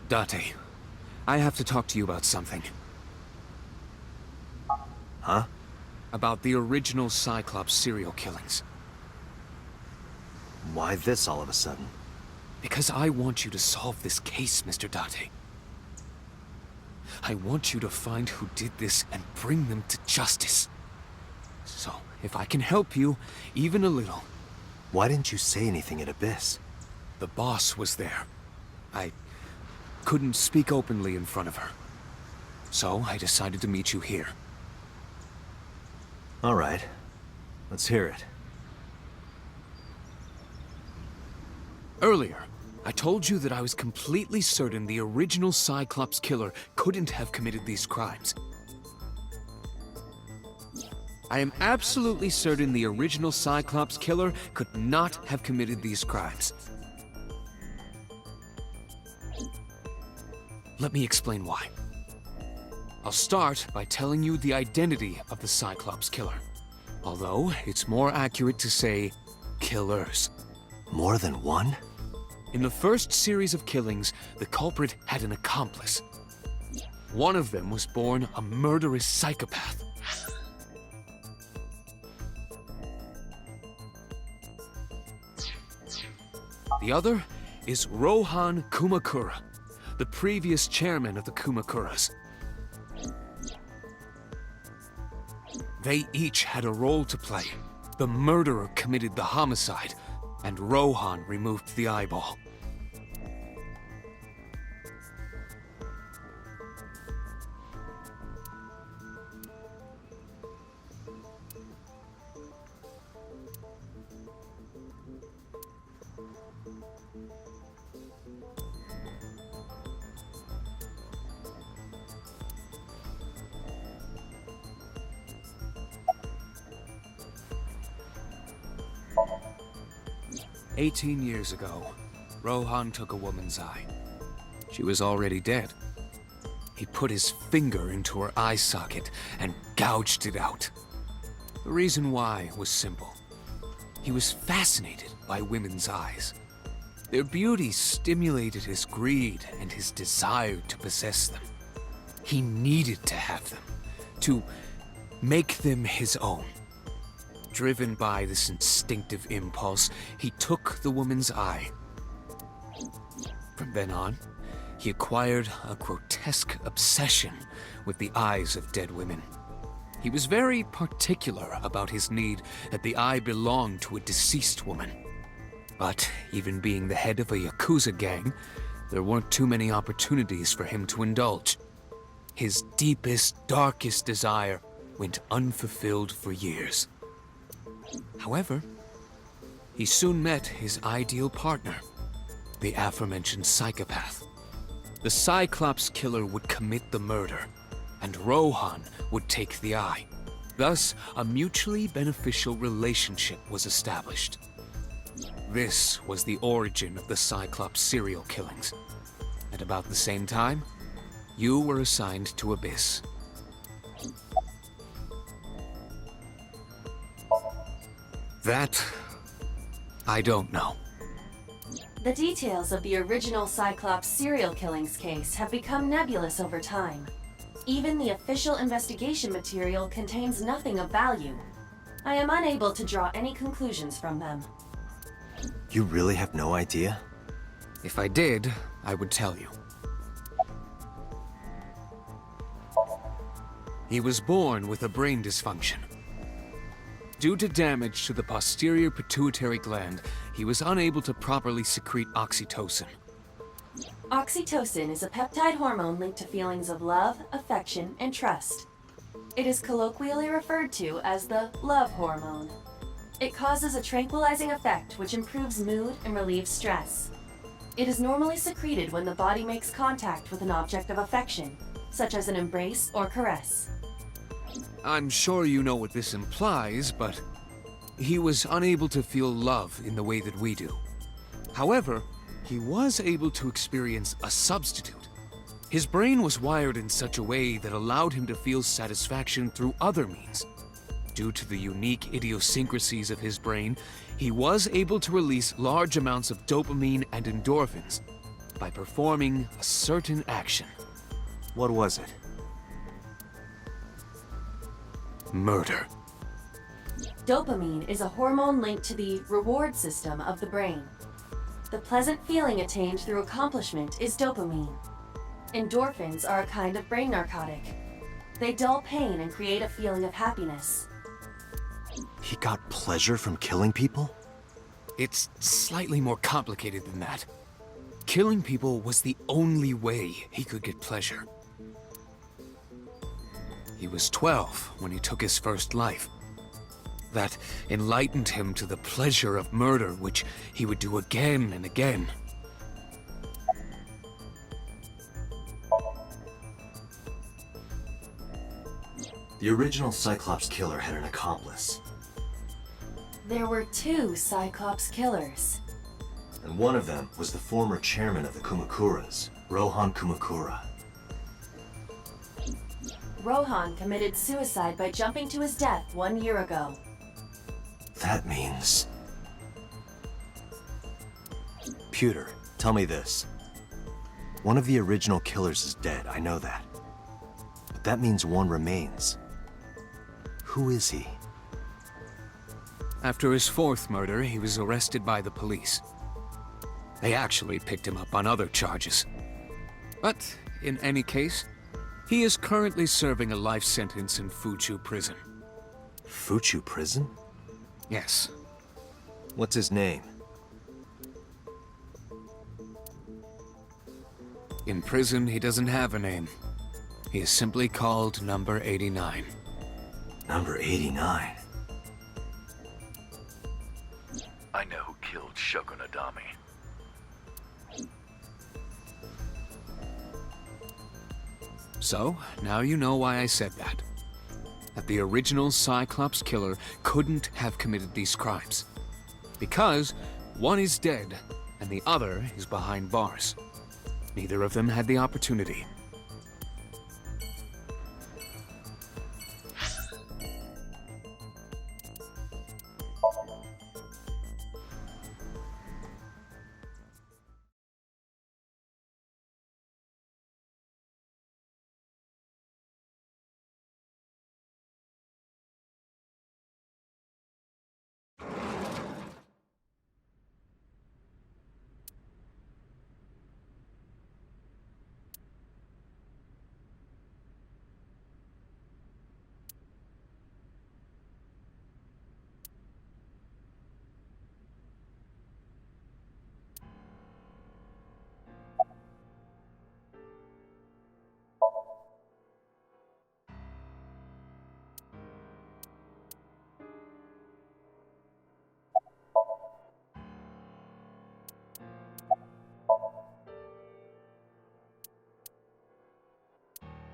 Date, I have to talk to you about something. Huh? About the original Cyclops serial killings. Why this all of a sudden? Because I want you to solve this case, Mr. Date. I want you to find who did this and bring them to justice. So, if I can help you, even a little... Why didn't you say anything at Abyss? The boss was there. I couldn't speak openly in front of her. So, I decided to meet you here. All right. Let's hear it. Earlier, I told you that I was completely certain the original Cyclops killer couldn't have committed these crimes. I am absolutely certain the original Cyclops killer could not have committed these crimes. Let me explain why. I'll start by telling you the identity of the Cyclops killer. Although, it's more accurate to say, killers. More than one? In the first series of killings, the culprit had an accomplice. One of them was born a murderous psychopath. The other is Rohan Kumakura, the previous chairman of the Kumakuras. They each had a role to play. The murderer committed the homicide, and Rohan removed the eyeball. "18 years ago, Rohan took a woman's eye. She was already dead. He put his finger into her eye socket and gouged it out. The reason why was simple. He was fascinated by women's eyes. Their beauty stimulated his greed and his desire to possess them. He needed to have them, to make them his own. Driven by this instinctive impulse, he took the woman's eye. From then on, he acquired a grotesque obsession with the eyes of dead women. He was very particular about his need that the eye belonged to a deceased woman. But even being the head of a Yakuza gang, there weren't too many opportunities for him to indulge. His deepest, darkest desire went unfulfilled for years. However, he soon met his ideal partner, the aforementioned psychopath. The Cyclops killer would commit the murder, and Rohan would take the eye. Thus, a mutually beneficial relationship was established. This was the origin of the Cyclops serial killings. At about the same time, you were assigned to Abyss. That, I don't know. The details of the original Cyclops serial killings case have become nebulous over time. Even the official investigation material contains nothing of value. I am unable to draw any conclusions from them. You really have no idea? If I did, I would tell you. He was born with a brain dysfunction. Due to damage to the posterior pituitary gland, he was unable to properly secrete oxytocin. Oxytocin is a peptide hormone linked to feelings of love, affection, and trust. It is colloquially referred to as the love hormone. It causes a tranquilizing effect which improves mood and relieves stress. It is normally secreted when the body makes contact with an object of affection, such as an embrace or caress. I'm sure you know what this implies, but he was unable to feel love in the way that we do. However, he was able to experience a substitute. His brain was wired in such a way that allowed him to feel satisfaction through other means. Due to the unique idiosyncrasies of his brain, he was able to release large amounts of dopamine and endorphins. by performing a certain action. What was it? Murder. Dopamine is a hormone linked to the reward system of the brain. The pleasant feeling attained through accomplishment is dopamine. Endorphins are a kind of brain narcotic. They dull pain and create a feeling of happiness. He got pleasure from killing people? It's slightly more complicated than that. Killing people was the only way he could get pleasure. He was 12 when he took his first life. That enlightened him to the pleasure of murder, which he would do again and again. The original Cyclops killer had an accomplice, There were 2 Cyclops killers. and one of them was the former chairman of the Kumakuras, Rohan Kumakura. Rohan committed suicide by jumping to his death 1 year ago. That means... Pewter, tell me this. One of the original killers is dead, I know that. But that means one remains. Who is he? After his 4th murder, he was arrested by the police. They actually picked him up on other charges. But, in any case, he is currently serving a life sentence in Fuchu prison. Fuchu prison? Yes. What's his name? In prison, he doesn't have a name. He is simply called Number 89. Number 89. I know who killed Shogun Adami. So, now you know why I said that. That the original Cyclops killer couldn't have committed these crimes. Because one is dead, and the other is behind bars. Neither of them had the opportunity.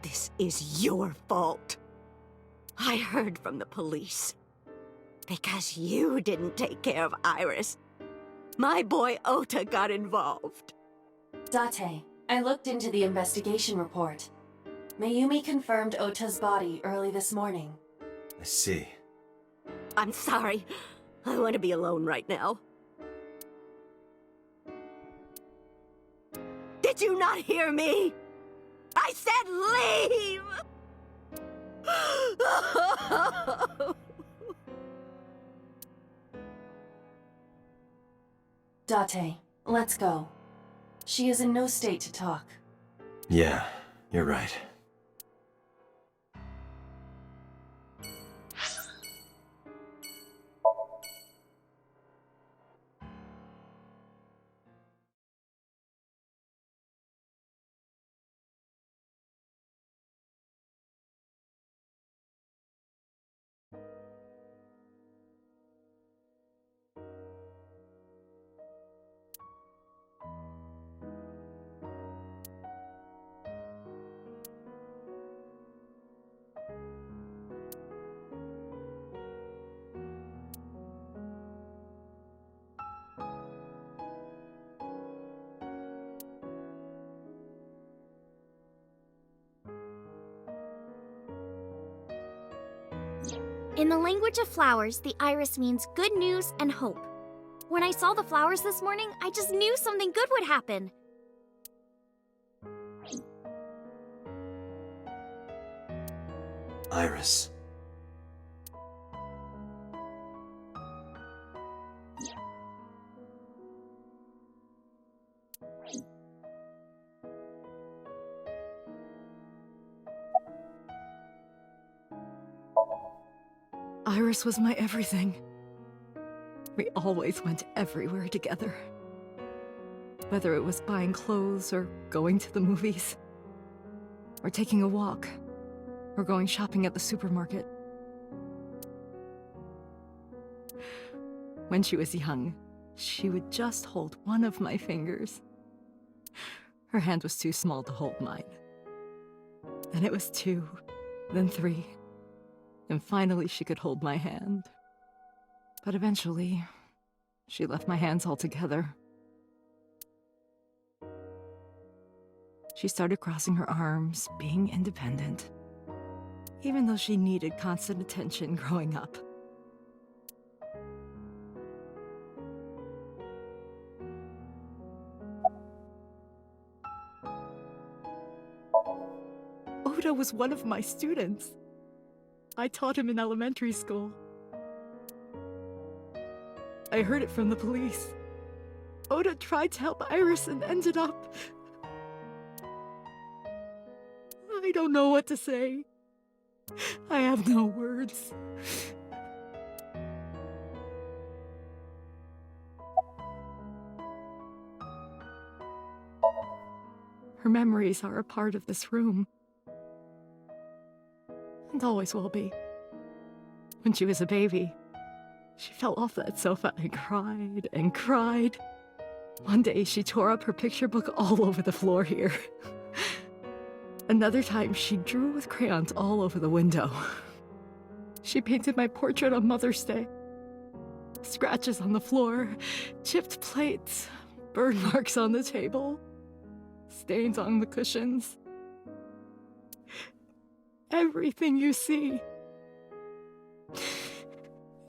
This is your fault. I heard from the police. Because you didn't take care of Iris. My boy Ota got involved. Date, I looked into the investigation report. Mayumi confirmed Ota's body early this morning. I see. I'm sorry. I want to be alone right now. Did you not hear me? I said leave! Date, let's go. She is in no state to talk. Yeah, you're right. In the language of flowers, the iris means good news and hope. When I saw the flowers this morning, I just knew something good would happen. Iris. Iris was my everything. We always went everywhere together. Whether it was buying clothes or going to the movies, or taking a walk, or going shopping at the supermarket. When she was young, she would just hold one of my fingers. Her hand was too small to hold mine. Then it was 2, then 3, and finally she could hold my hand. But eventually, she left my hands altogether. She started crossing her arms, being independent, even though she needed constant attention growing up. Oda was one of my students. I taught him in elementary school. I heard it from the police. Oda tried to help Iris and ended up... I don't know what to say. I have no words. Her memories are a part of this room. And always will be. When she was a baby, she fell off that sofa and cried and cried. One day she tore up her picture book all over the floor here. Another time she drew with crayons all over the window. She painted my portrait on Mother's Day. Scratches on the floor, chipped plates, burn marks on the table, stains on the cushions. Everything you see,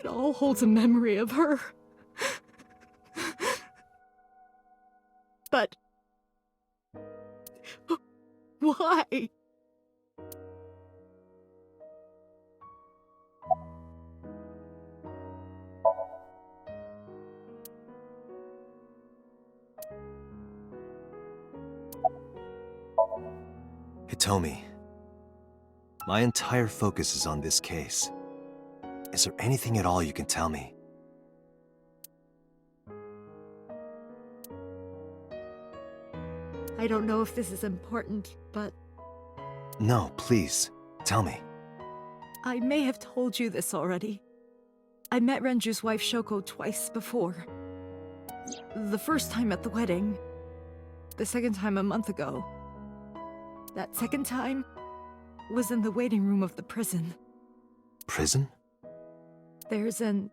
it all holds a memory of her. But why? Hitomi, my entire focus is on this case. Is there anything at all you can tell me? I don't know if this is important, but No, please, tell me. I may have told you this already. I met Renju's wife Shoko twice before. The first time at the wedding. The second time a month ago. That second time was in the waiting room of the prison. Prison? There's an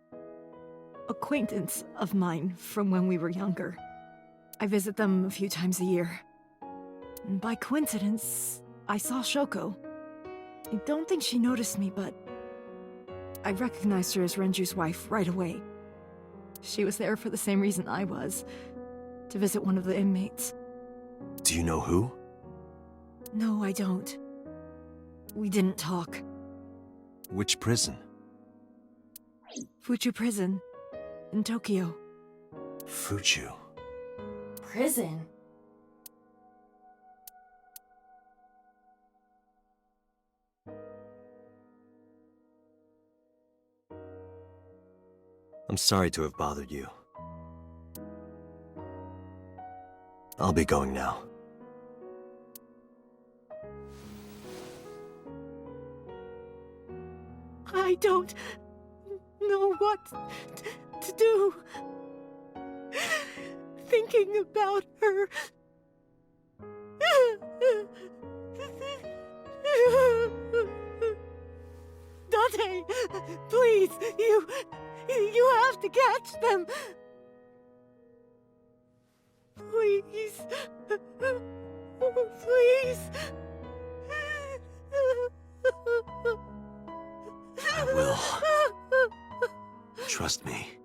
acquaintance of mine from when we were younger. I visit them a few times a year. And by coincidence, I saw Shoko. I don't think she noticed me, but I recognized her as Renju's wife right away. She was there for the same reason I was, to visit one of the inmates. Do you know who? No, I don't. We didn't talk. Which prison? Fuchu Prison, in Tokyo. Fuchu. Prison? I'm sorry to have bothered you. I'll be going now. I don't know what to do. Thinking about her. Dante, please, you have to catch them. Please. Please. I will. Trust me.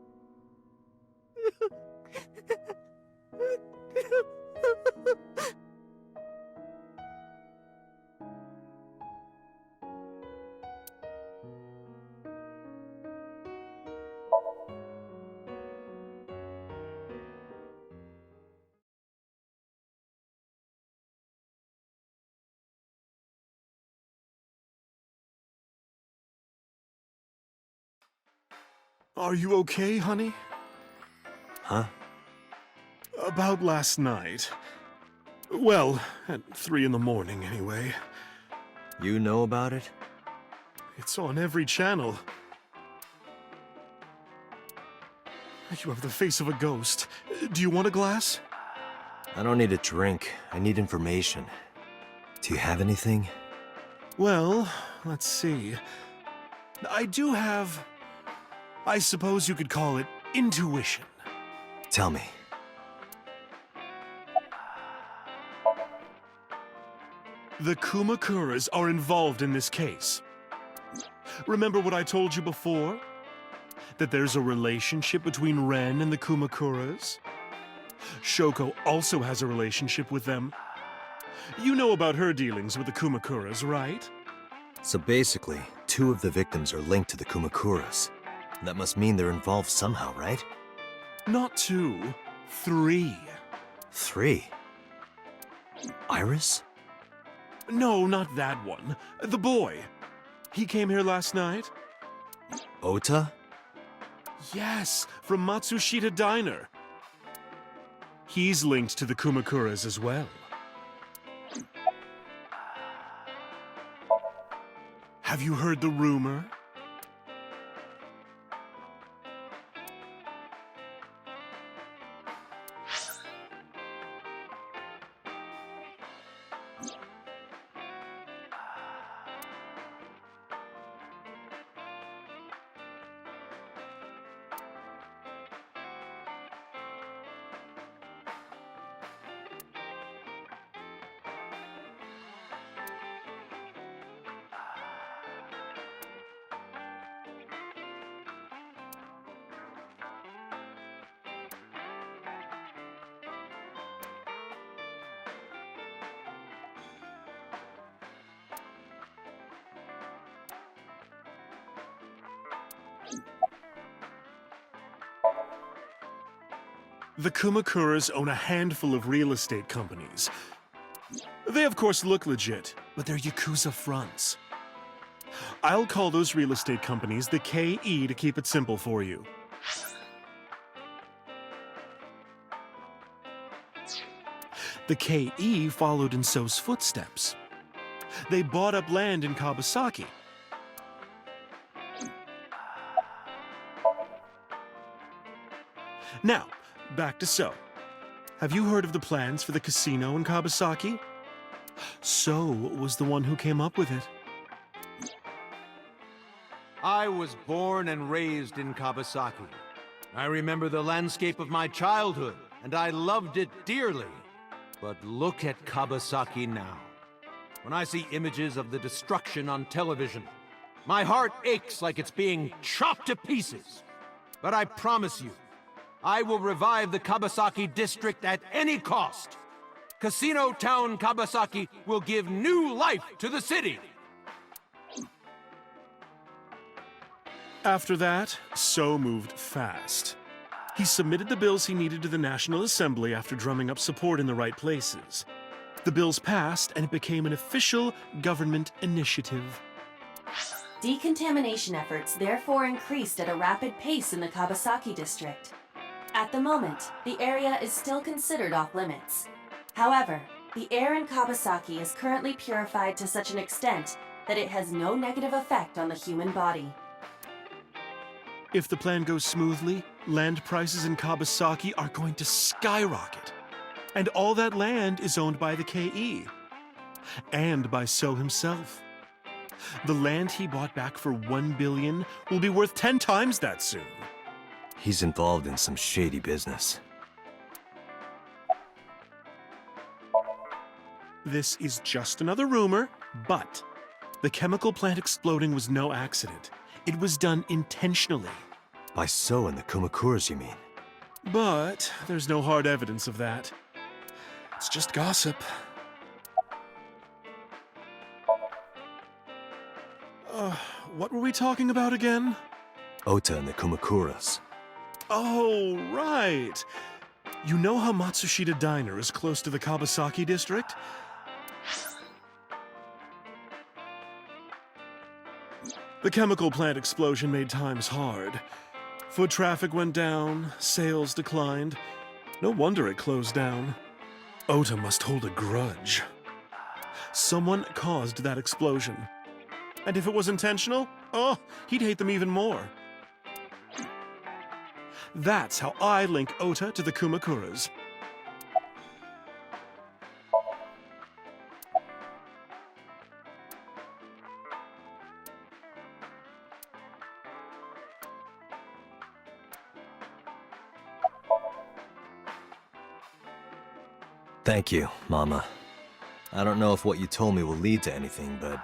Are you okay, honey? Huh? About last night. Well, at 3 in the morning, anyway. You know about it? It's on every channel. You have the face of a ghost. Do you want a glass? I don't need a drink. I need information. Do you have anything? Well, let's see. I do have... I suppose you could call it intuition. Tell me. The Kumakuras are involved in this case. Remember what I told you before? That there's a relationship between Ren and the Kumakuras? Shoko also has a relationship with them. You know about her dealings with the Kumakuras, right? So basically, 2 of the victims are linked to the Kumakuras. That must mean they're involved somehow, right? Not 2, 3. 3? Iris? No, not that one. The boy. He came here last night? Ota? Yes, from Matsushita Diner. He's linked to the Kumakuras as well. Have you heard the rumor? The Kumakuras own a handful of real estate companies. They of course look legit, but they're Yakuza fronts. I'll call those real estate companies the KE to keep it simple for you. The KE followed in So's footsteps. They bought up land in Kawasaki. Now, back to So. Have you heard of the plans for the casino in Kawasaki? So was the one who came up with it. I was born and raised in Kawasaki. I remember the landscape of my childhood, and I loved it dearly. But look at Kawasaki now. When I see images of the destruction on television, my heart aches like it's being chopped to pieces. But I promise you, I will revive the Kawasaki district at any cost. Casino Town Kawasaki will give new life to the city. After that, So moved fast. He submitted the bills he needed to the National Assembly after drumming up support in the right places. The bills passed, and it became an official government initiative. Decontamination efforts therefore increased at a rapid pace in the Kawasaki district. At the moment, the area is still considered off-limits. However, the air in Kawasaki is currently purified to such an extent that it has no negative effect on the human body. If the plan goes smoothly, land prices in Kawasaki are going to skyrocket. And all that land is owned by the KE. And by So himself. The land he bought back for $1 billion will be worth 10 times that soon. He's involved in some shady business. This is just another rumor, but the chemical plant exploding was no accident. It was done intentionally. By So and the Kumakuras, you mean? But there's no hard evidence of that. It's just gossip. What were we talking about again? Ota and the Kumakuras. Oh, right. You know how Matsushita Diner is close to the Kawasaki district? The chemical plant explosion made times hard. Foot traffic went down, sales declined. No wonder it closed down. Ota must hold a grudge. Someone caused that explosion. And if it was intentional, oh, he'd hate them even more. That's how I link Ota to the Kumakuras. Thank you, Mama. I don't know if what you told me will lead to anything, but...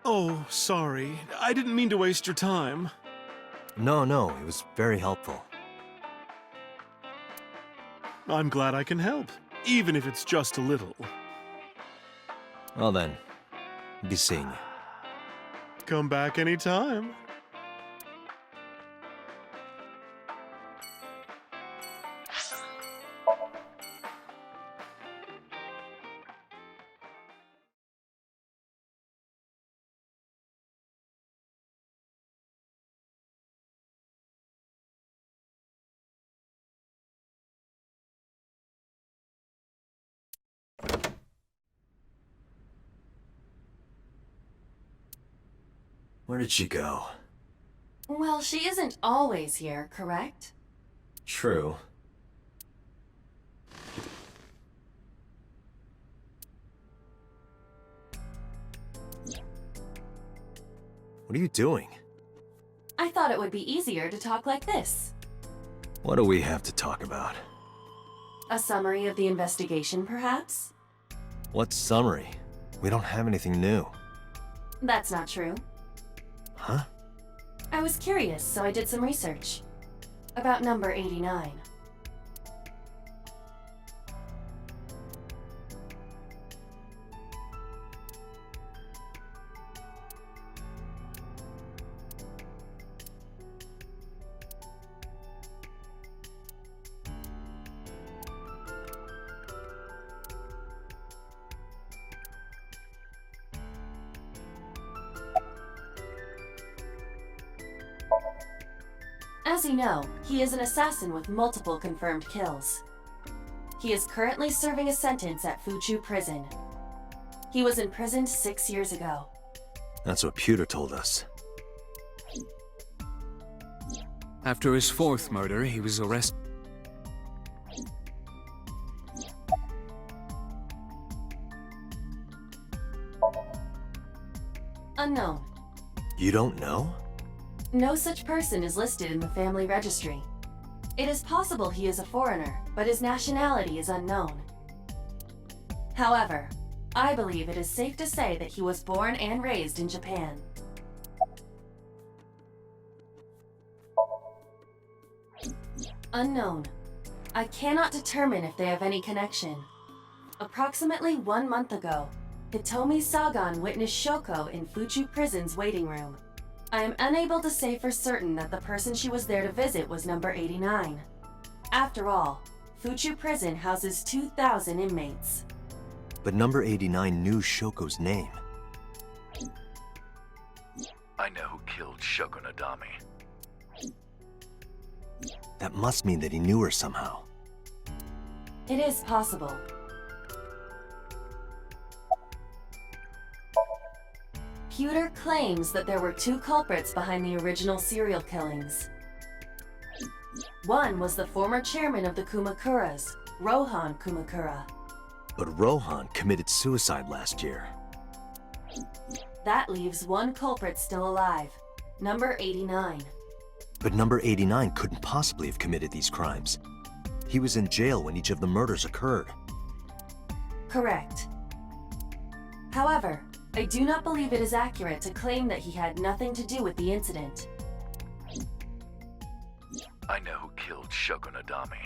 Oh, sorry. I didn't mean to waste your time. No, it was very helpful. I'm glad I can help, even if it's just a little. Well then, be seeing you. Come back anytime. Where did she go? Well, she isn't always here, correct? True. What are you doing? I thought it would be easier to talk like this. What do we have to talk about? A summary of the investigation, perhaps? What summary? We don't have anything new. That's not true. Huh? I was curious, so I did some research. About number 89. As you know, he is an assassin with multiple confirmed kills. He is currently serving a sentence at Fuchu Prison. He was imprisoned 6 years ago. That's what Pewter told us. After his fourth murder, he was arrested. Unknown. You don't know? No such person is listed in the family registry. It is possible he is a foreigner, but his nationality is unknown. However, I believe it is safe to say that he was born and raised in Japan. Unknown. I cannot determine if they have any connection. Approximately 1 month ago, Hitomi Sagan witnessed Shoko in Fuchu Prison's waiting room. I am unable to say for certain that the person she was there to visit was number 89. After all, Fuchu Prison houses 2,000 inmates. But number 89 knew Shoko's name. I know who killed Shogunadami. That must mean that he knew her somehow. It is possible. Pewter claims that there were 2 culprits behind the original serial killings. One was the former chairman of the Kumakuras, Rohan Kumakura. But Rohan committed suicide last year. That leaves 1 culprit still alive, number 89. But number 89 couldn't possibly have committed these crimes. He was in jail when each of the murders occurred. Correct. However, I do not believe it is accurate to claim that he had nothing to do with the incident. I know who killed Shogunadami.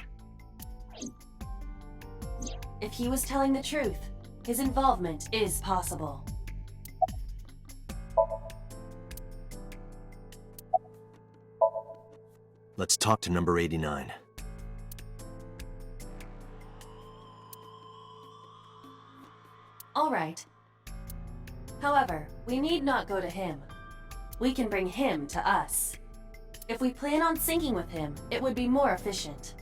If he was telling the truth, his involvement is possible. Let's talk to number 89. All right. However, we need not go to him. We can bring him to us. If we plan on syncing with him, it would be more efficient.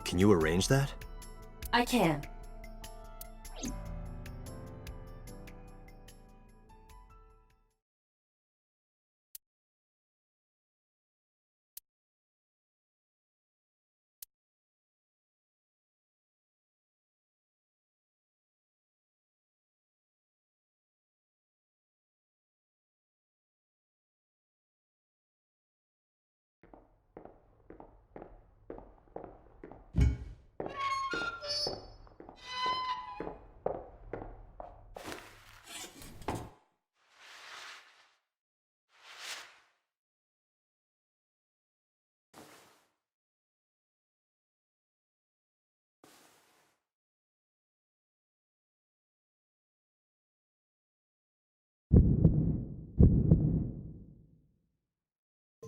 Can you arrange that? I can.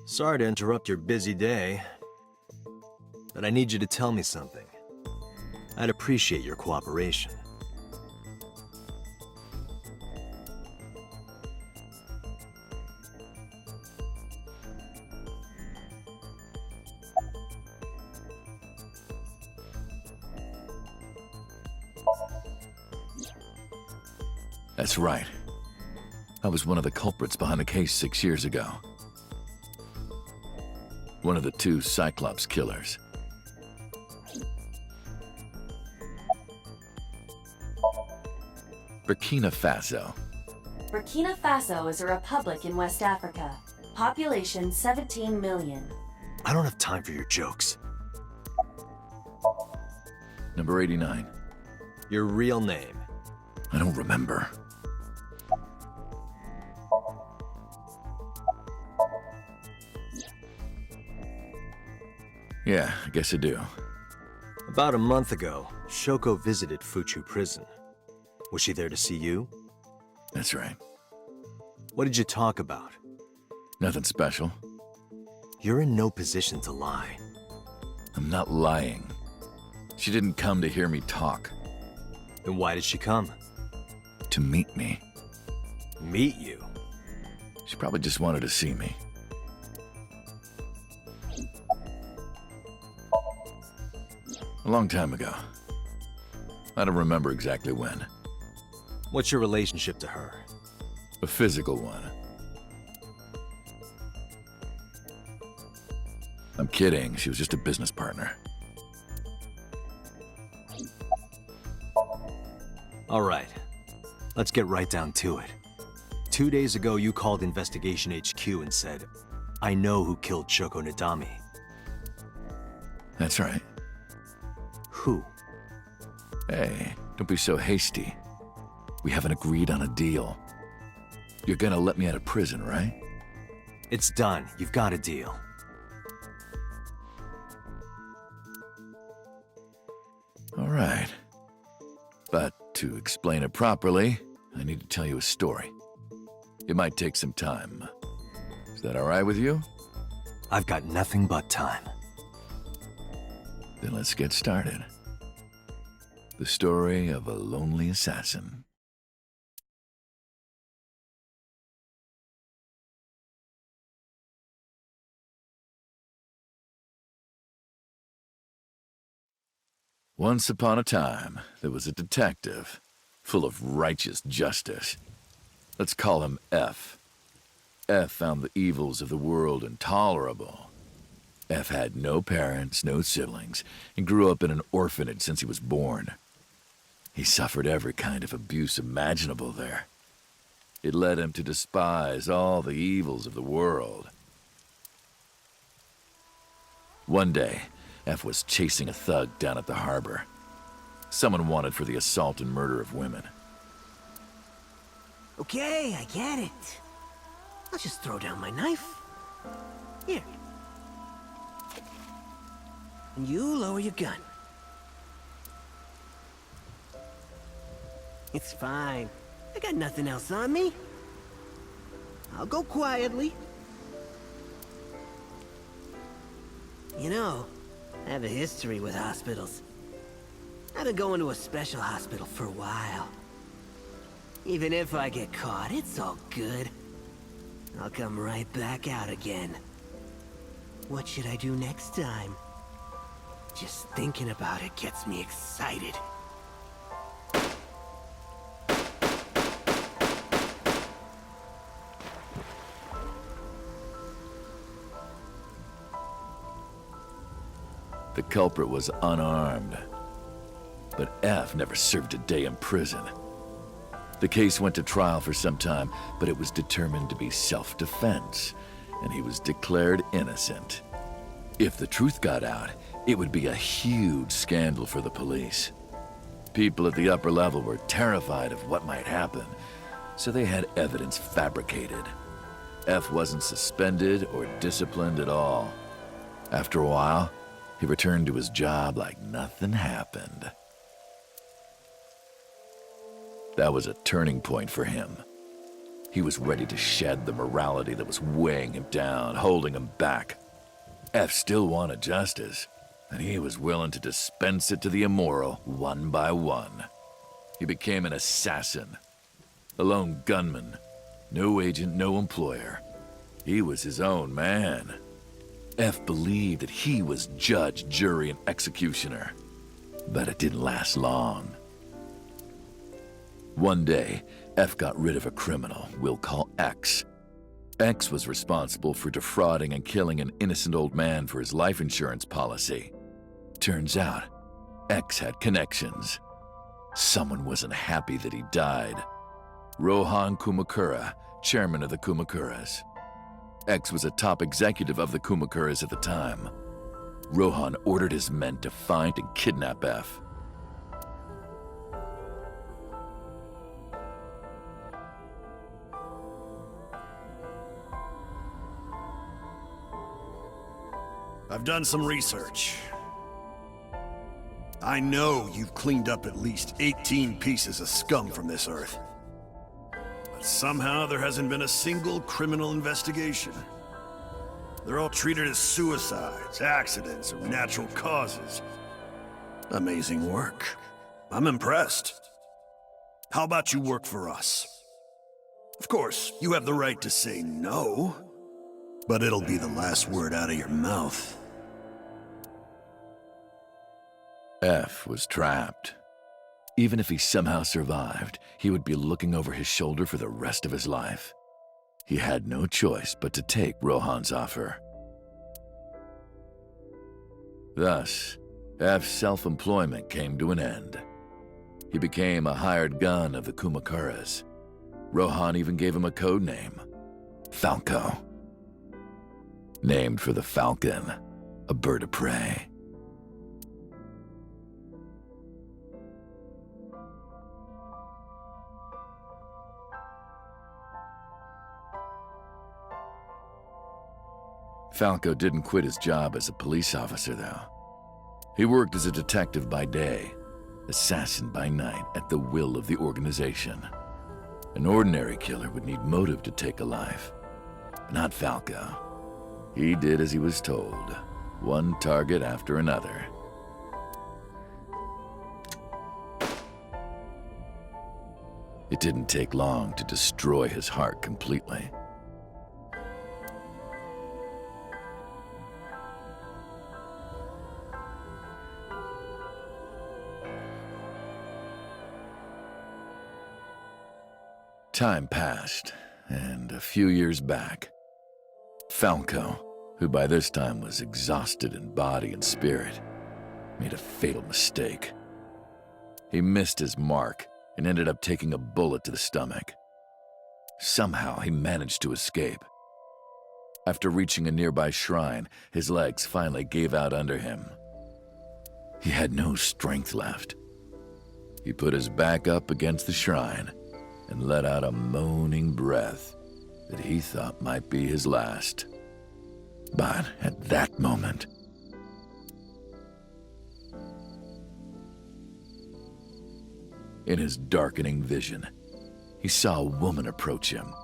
Sorry to interrupt your busy day, but I need you to tell me something. I'd appreciate your cooperation. That's right. I was one of the culprits behind the case 6 years ago. One of the 2 Cyclops killers. Burkina Faso. Burkina Faso is a republic in West Africa. Population 17 million. I don't have time for your jokes. Number 89. Your real name. I don't remember. Yeah, I guess I do. About a month ago, Shoko visited Fuchu prison. Was she there to see you? That's right. What did you talk about? Nothing special. You're in no position to lie. I'm not lying. She didn't come to hear me talk. Then why did she come? To meet me. Meet you? She probably just wanted to see me. A long time ago. I don't remember exactly when. What's your relationship to her? A physical one. I'm kidding. She was just a business partner. All right. Let's get right down to it. 2 days ago, you called Investigation HQ and said, I know who killed Shoko Nadami. That's right. Who? Hey, don't be so hasty. We haven't agreed on a deal. You're gonna let me out of prison, right? It's done. You've got a deal. All right. But to explain it properly, I need to tell you a story. It might take some time. Is that all right with you? I've got nothing but time. Then let's get started. The story of a lonely assassin. Once upon a time, there was a detective, full of righteous justice. Let's call him F. F found the evils of the world intolerable. F had no parents, no siblings, and grew up in an orphanage since he was born. He suffered every kind of abuse imaginable there. It led him to despise all the evils of the world. One day, F was chasing a thug down at the harbor. Someone wanted for the assault and murder of women. Okay, I get it. I'll just throw down my knife. Here. And you lower your gun. It's fine. I got nothing else on me. I'll go quietly. You know, I have a history with hospitals. I've been going to a special hospital for a while. Even if I get caught, it's all good. I'll come right back out again. What should I do next time? Just thinking about it gets me excited. The culprit was unarmed, but F never served a day in prison. The case went to trial for some time, but it was determined to be self-defense, and he was declared innocent. If the truth got out, it would be a huge scandal for the police. People at the upper level were terrified of what might happen, so they had evidence fabricated. F wasn't suspended or disciplined at all. After a while, he returned to his job like nothing happened. That was a turning point for him. He was ready to shed the morality that was weighing him down, holding him back. F still wanted justice, and he was willing to dispense it to the immoral one by one. He became an assassin, a lone gunman, no agent, no employer. He was his own man. F believed that he was judge, jury, and executioner, but it didn't last long. One day, F got rid of a criminal we'll call X. X was responsible for defrauding and killing an innocent old man for his life insurance policy. Turns out, X had connections. Someone wasn't happy that he died. Rohan Kumakura, chairman of the Kumakuras. X was a top executive of the Kumakuras at the time. Rohan ordered his men to find and kidnap F. I've done some research. I know you've cleaned up at least 18 pieces of scum from this earth. But somehow there hasn't been a single criminal investigation. They're all treated as suicides, accidents, or natural causes. Amazing work. I'm impressed. How about you work for us? Of course, you have the right to say no, but it'll be the last word out of your mouth. F was trapped. Even if he somehow survived, he would be looking over his shoulder for the rest of his life. He had no choice but to take Rohan's offer. Thus, F's self-employment came to an end. He became a hired gun of the Kumakuras. Rohan even gave him a code name, Falco. Named for the falcon, a bird of prey. Falco didn't quit his job as a police officer, though. He worked as a detective by day, assassin by night at the will of the organization. An ordinary killer would need motive to take a life. Not Falco. He did as he was told, one target after another. It didn't take long to destroy his heart completely. Time passed, and a few years back, Falco, who by this time was exhausted in body and spirit, made a fatal mistake. He missed his mark and ended up taking a bullet to the stomach. Somehow he managed to escape. After reaching a nearby shrine, his legs finally gave out under him. He had no strength left. He put his back up against the shrine and let out a moaning breath that he thought might be his last. But at that moment, in his darkening vision, he saw a woman approach him.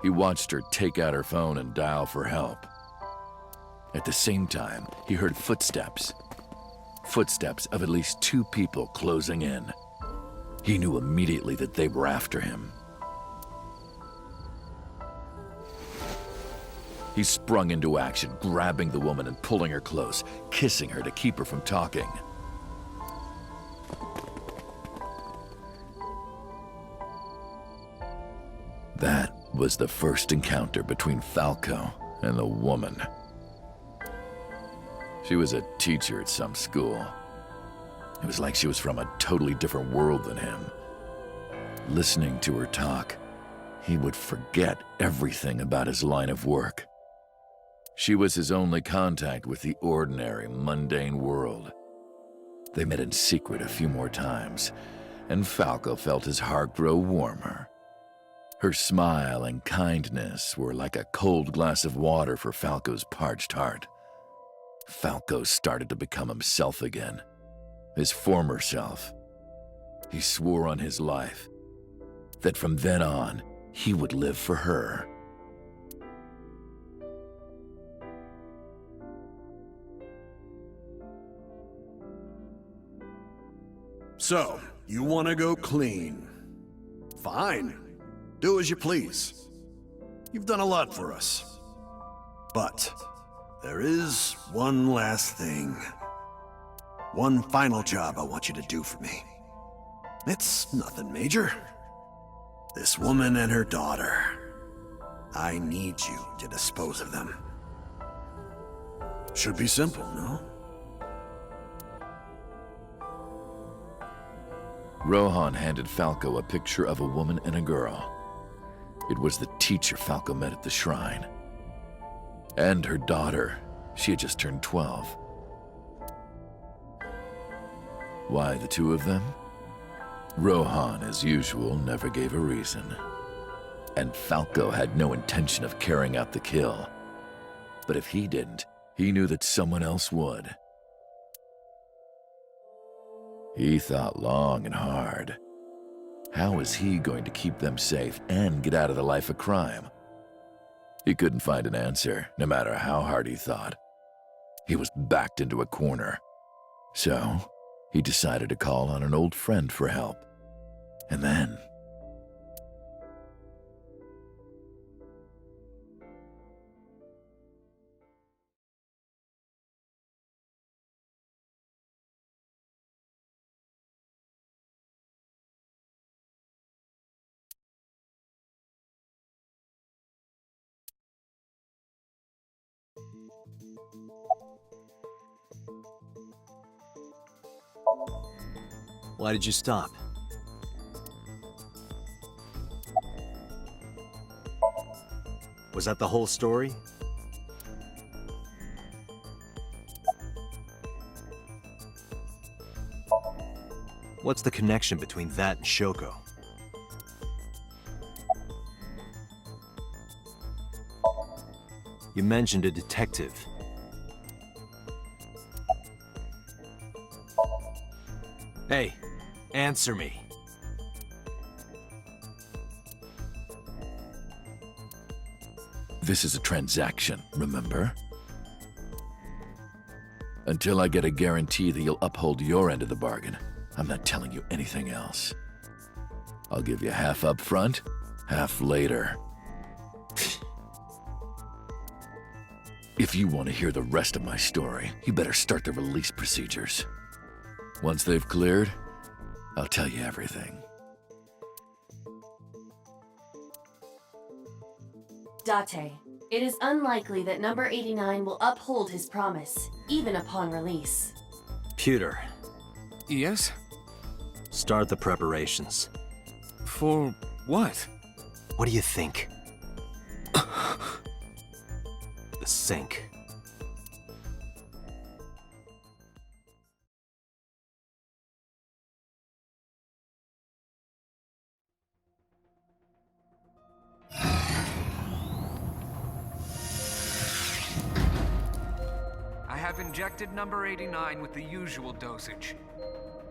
He watched her take out her phone and dial for help. At the same time, he heard footsteps. Footsteps of at least 2 people closing in. He knew immediately that they were after him. He sprung into action, grabbing the woman and pulling her close, kissing her to keep her from talking. That was the first encounter between Falco and the woman. She was a teacher at some school. It was like she was from a totally different world than him. Listening to her talk, he would forget everything about his line of work. She was his only contact with the ordinary, mundane world. They met in secret a few more times, and Falco felt his heart grow warmer. Her smile and kindness were like a cold glass of water for Falco's parched heart. Falco started to become himself again, his former self. He swore on his life that from then on, he would live for her. So, you want to go clean? Fine. Do as you please. You've done a lot for us. But there is one last thing. One final job I want you to do for me. It's nothing major. This woman and her daughter. I need you to dispose of them. Should be simple, no? Rohan handed Falco a picture of a woman and a girl. It was the teacher Falco met at the shrine. And her daughter. She had just turned 12. Why the two of them? Rohan, as usual, never gave a reason. And Falco had no intention of carrying out the kill. But if he didn't, he knew that someone else would. He thought long and hard. How was he going to keep them safe and get out of the life of crime? He couldn't find an answer, no matter how hard he thought. He was backed into a corner. So, he decided to call on an old friend for help. And then... Why did you stop? Was that the whole story? What's the connection between that and Shoko? You mentioned a detective. Hey, answer me. This is a transaction, remember? Until I get a guarantee that you'll uphold your end of the bargain, I'm not telling you anything else. I'll give you half up front, half later. If you want to hear the rest of my story, you better start the release procedures. Once they've cleared, I'll tell you everything. Date, it is unlikely that number 89 will uphold his promise, even upon release. Pewter, Yes? start the preparations. For what? What do you think? The sink. I have injected number 89 with the usual dosage.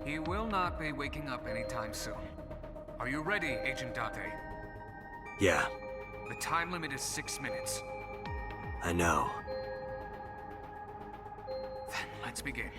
He will not be waking up anytime soon. Are you ready, Agent Date? Yeah, The time limit is 6 minutes. I know. Then let's begin.